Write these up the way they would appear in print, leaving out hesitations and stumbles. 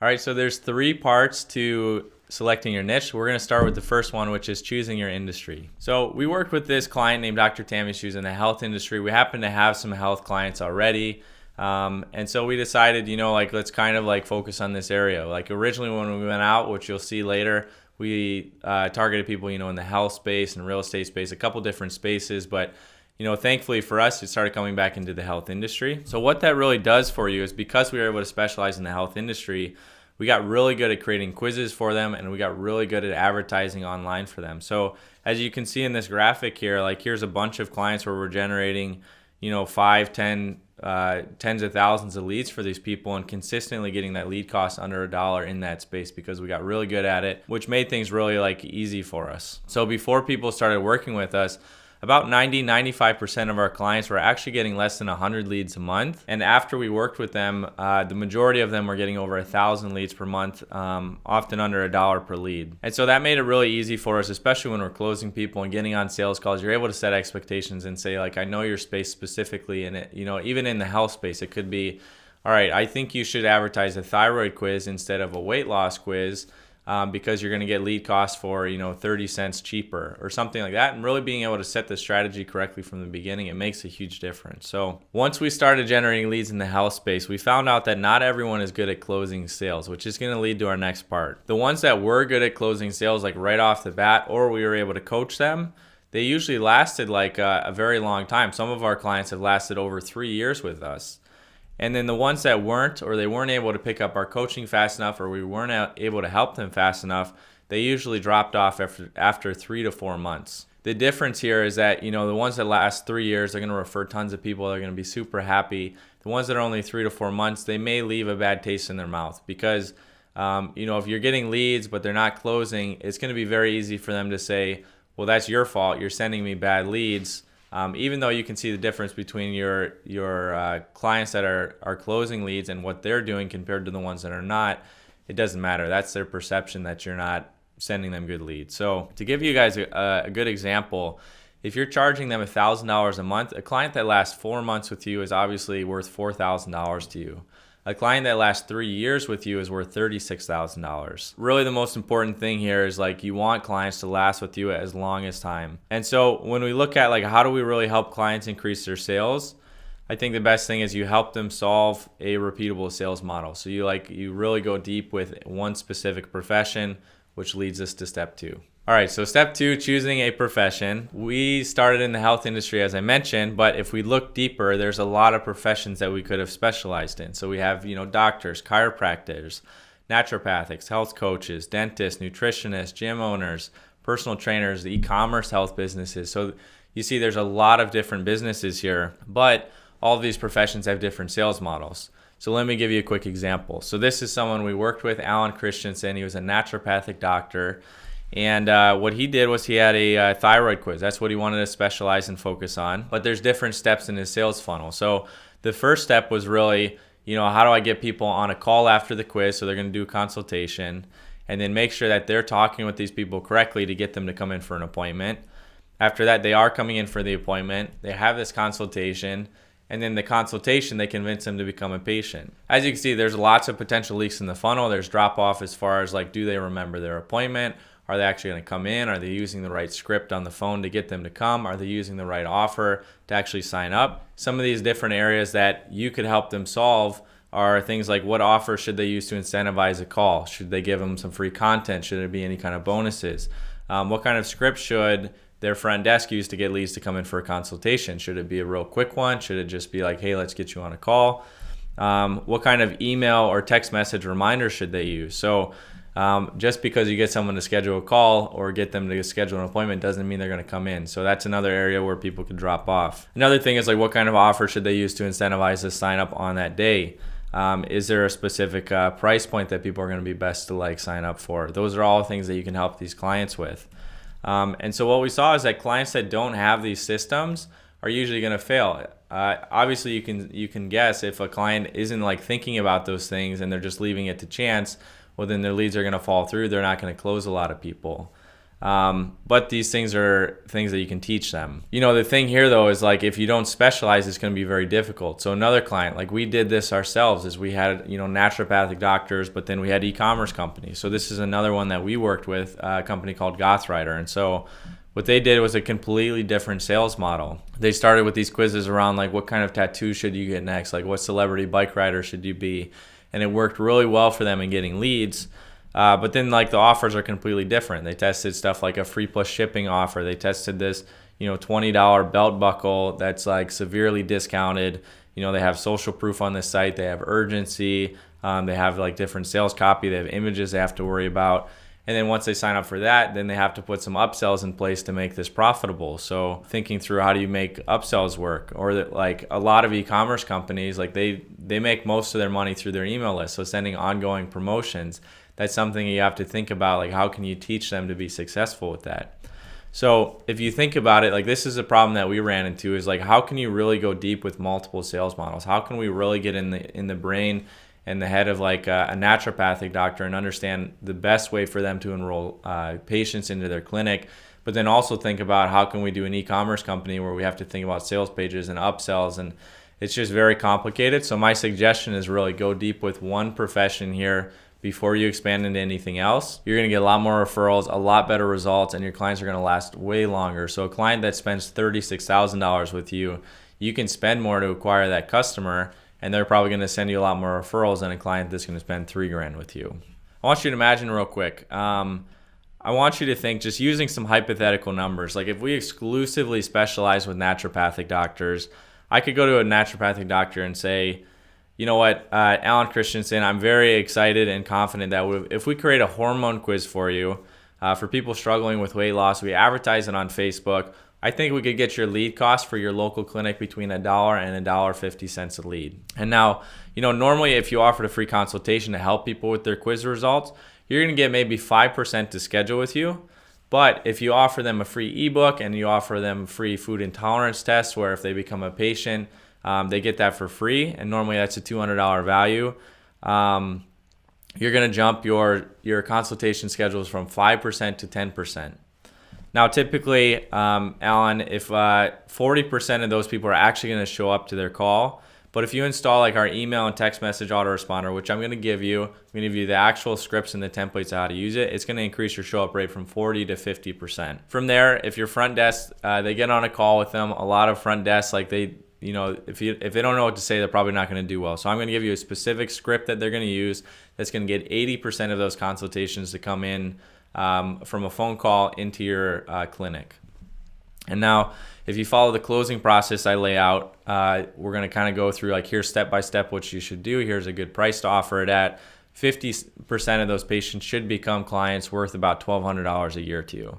All right, so there's three parts to selecting your niche. We're gonna start with the first one, which is choosing your industry. So we worked with this client named Dr. Tammy. She was in the health industry. We happen to have some health clients already. And so we decided, let's kind of like focus on this area. Like originally when we went out, which you'll see later, we targeted people, in the health space and real estate space, a couple different spaces, but thankfully for us, it started coming back into the health industry. So what that really does for you is because we were able to specialize in the health industry, we got really good at creating quizzes for them, and we got really good at advertising online for them. So as you can see in this graphic here, like here's a bunch of clients where we're generating, 5, 10, tens of thousands of leads for these people and consistently getting that lead cost under $1 in that space because we got really good at it, which made things really easy for us. So before people started working with us, about 95% of our clients were actually getting less than 100 leads a month. And after we worked with them, the majority of them were getting over 1,000 leads per month, often under $1 per lead. And so that made it really easy for us, especially when we're closing people and getting on sales calls. You're able to set expectations and say, I know your space specifically in it. Even in the health space, it could be, all right, I think you should advertise a thyroid quiz instead of a weight loss quiz. Because you're going to get lead costs for 30 cents cheaper or something like that, and really being able to set the strategy correctly from the beginning, it makes a huge difference. So once we started generating leads in the health space, we found out that not everyone is good at closing sales, which is going to lead to our next part. The ones that were good at closing sales right off the bat, or we were able to coach them, they usually lasted a very long time. Some of our clients have lasted over 3 years with us. And then the ones that weren't, or they weren't able to pick up our coaching fast enough, or we weren't able to help them fast enough, they usually dropped off after 3 to 4 months. The difference here is that, the ones that last 3 years, they're going to refer tons of people. They're going to be super happy. The ones that are only 3 to 4 months, they may leave a bad taste in their mouth because, if you're getting leads but they're not closing, it's going to be very easy for them to say, well, that's your fault. You're sending me bad leads. Even though you can see the difference between your clients that are closing leads and what they're doing compared to the ones that are not, it doesn't matter. That's their perception that you're not sending them good leads. So to give you guys a good example, if you're charging them $1,000 a month, a client that lasts 4 months with you is obviously worth $4,000 to you. A client that lasts 3 years with you is worth $36,000. Really the most important thing here is you want clients to last with you as long as time. And so when we look at how do we really help clients increase their sales, I think the best thing is you help them solve a repeatable sales model. So you really go deep with one specific profession, which leads us to step 2. All right, so step 2, choosing a profession. We started in the health industry, as I mentioned, but if we look deeper, there's a lot of professions that we could have specialized in. So we have, doctors, chiropractors, naturopathics, health coaches, dentists, nutritionists, gym owners, personal trainers, e-commerce health businesses. So you see there's a lot of different businesses here, but all of these professions have different sales models. So let me give you a quick example. So this is someone we worked with, Alan Christensen. He was a naturopathic doctor. And what he did was he had a thyroid quiz. That's what he wanted to specialize and focus on. But there's different steps in his sales funnel. So the first step was really, how do I get people on a call after the quiz? So they're going to do a consultation and then make sure that they're talking with these people correctly to get them to come in for an appointment. After that, they are coming in for the appointment. They have this consultation. And then the consultation, they convince them to become a patient. As you can see, there's lots of potential leaks in the funnel. There's drop off as far as do they remember their appointment? Are they actually going to come in? Are they using the right script on the phone to get them to come? Are they using the right offer to actually sign up? Some of these different areas that you could help them solve are things like what offer should they use to incentivize a call? Should they give them some free content? Should there be any kind of bonuses? What kind of script should their front desk use to get leads to come in for a consultation? Should it be a real quick one? Should it just be hey, let's get you on a call? What kind of email or text message reminder should they use? So just because you get someone to schedule a call or get them to schedule an appointment doesn't mean they're going to come in. So that's another area where people could drop off. Another thing is what kind of offer should they use to incentivize to sign up on that day? Is there a specific price point that people are going to be best to sign up for? Those are all things that you can help these clients with. And so what we saw is that clients that don't have these systems are usually going to fail. Obviously, you can guess if a client isn't thinking about those things and they're just leaving it to chance, well, then their leads are going to fall through. They're not going to close a lot of people. But these things are things that you can teach them. The thing here though is like if you don't specialize, it's going to be very difficult. So another client, like we did this ourselves, is we had naturopathic doctors, but then we had e-commerce companies. So this is another one that we worked with, a company called Gothrider. And so what they did was a completely different sales model. They started with these quizzes around like what kind of tattoo should you get next, like what celebrity bike rider should you be, and it worked really well for them in getting leads. But then like the offers are completely different. They tested stuff like a free plus shipping offer. They tested this, $20 belt buckle that's like severely discounted. They have social proof on this site. They have urgency. They have like different sales copy. They have images they have to worry about. And then once they sign up for that, then they have to put some upsells in place to make this profitable. So thinking through how do you make upsells work, or that like a lot of e-commerce companies, like they make most of their money through their email list. So sending ongoing promotions. That's something you have to think about, like how can you teach them to be successful with that? So if you think about it, like this is a problem that we ran into, is like how can you really go deep with multiple sales models? How can we really get in the brain and the head of like a naturopathic doctor and understand the best way for them to enroll patients into their clinic, but then also think about how can we do an e-commerce company where we have to think about sales pages and upsells, and it's just very complicated. So my suggestion is really go deep with one profession here before you expand into anything else. You're gonna get a lot more referrals, a lot better results, and your clients are gonna last way longer. So a client that spends $36,000 with you, you can spend more to acquire that customer, and they're probably gonna send you a lot more referrals than a client that's gonna spend $3,000 with you. I want you to imagine real quick, I want you to think just using some hypothetical numbers. Like if we exclusively specialize with naturopathic doctors, I could go to a naturopathic doctor and say, you know what, Alan Christensen, I'm very excited and confident that if we create a hormone quiz for you, for people struggling with weight loss, we advertise it on Facebook, I think we could get your lead cost for your local clinic between $1 and $1.50 a lead. And now, normally if you offered a free consultation to help people with their quiz results, you're gonna get maybe 5% to schedule with you. But if you offer them a free ebook and you offer them free food intolerance tests, where if they become a patient, they get that for free, and normally that's a $200 value. You're gonna jump your consultation schedules from 5% to 10%. Now, typically, Alan, if 40% of those people are actually gonna show up to their call, but if you install like our email and text message autoresponder, which I'm gonna give you, I'm gonna give you the actual scripts and the templates of how to use it, it's gonna increase your show up rate from 40 to 50%. From there, if your front desk, they get on a call with them, a lot of front desks, like if they don't know what to say, they're probably not going to do well. So I'm going to give you a specific script that they're going to use that's going to get 80% of those consultations to come in from a phone call into your clinic. And now, if you follow the closing process I lay out, we're going to kind of go through like here's step by step what you should do. Here's a good price to offer it at. 50% of those patients should become clients worth about $1,200 a year to you.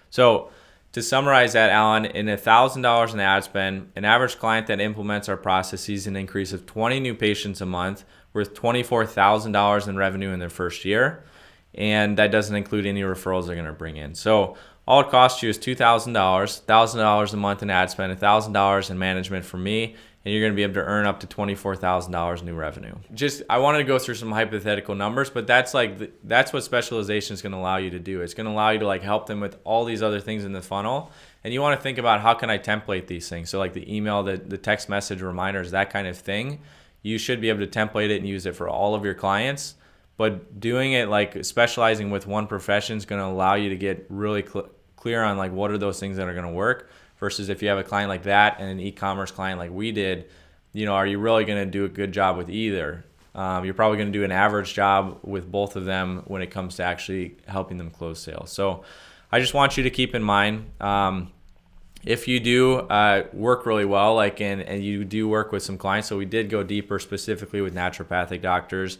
So to summarize that, Alan, in $1,000 in ad spend, an average client that implements our process sees an increase of 20 new patients a month worth $24,000 in revenue in their first year. And that doesn't include any referrals they're going to bring in. So all it costs you is $2,000, $1,000 a month in ad spend, $1,000 in management from me, and you're going to be able to earn up to $24,000 new revenue. I wanted to go through some hypothetical numbers, but that's what specialization is going to allow you to do. It's going to allow you to like help them with all these other things in the funnel. And you want to think about how can I template these things? So like the email, the text message reminders, that kind of thing. You should be able to template it and use it for all of your clients. But doing it like specializing with one profession is going to allow you to get really clear on like what are those things that are going to work. Versus if you have a client like that and an e-commerce client like we did, are you really going to do a good job with either? You're probably going to do an average job with both of them when it comes to actually helping them close sales. So I just want you to keep in mind, if you do work really well, and you do work with some clients, so we did go deeper specifically with naturopathic doctors.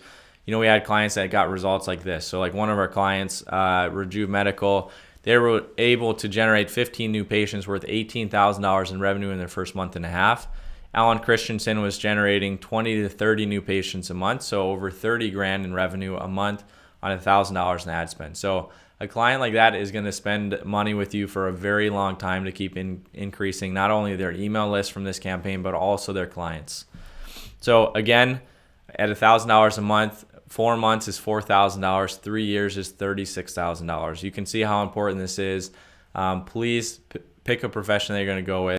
We had clients that got results like this. So like one of our clients, Rejuve Medical, they were able to generate 15 new patients worth $18,000 in revenue in their first month and a half. Alan Christensen was generating 20 to 30 new patients a month, so over 30 grand in revenue a month on $1,000 in ad spend. So a client like that is going to spend money with you for a very long time to keep increasing not only their email list from this campaign, but also their clients. So again, at $1,000 a month, 4 months is $4,000. 3 years is $36,000. You can see how important this is. Please pick a profession that you're going to go with.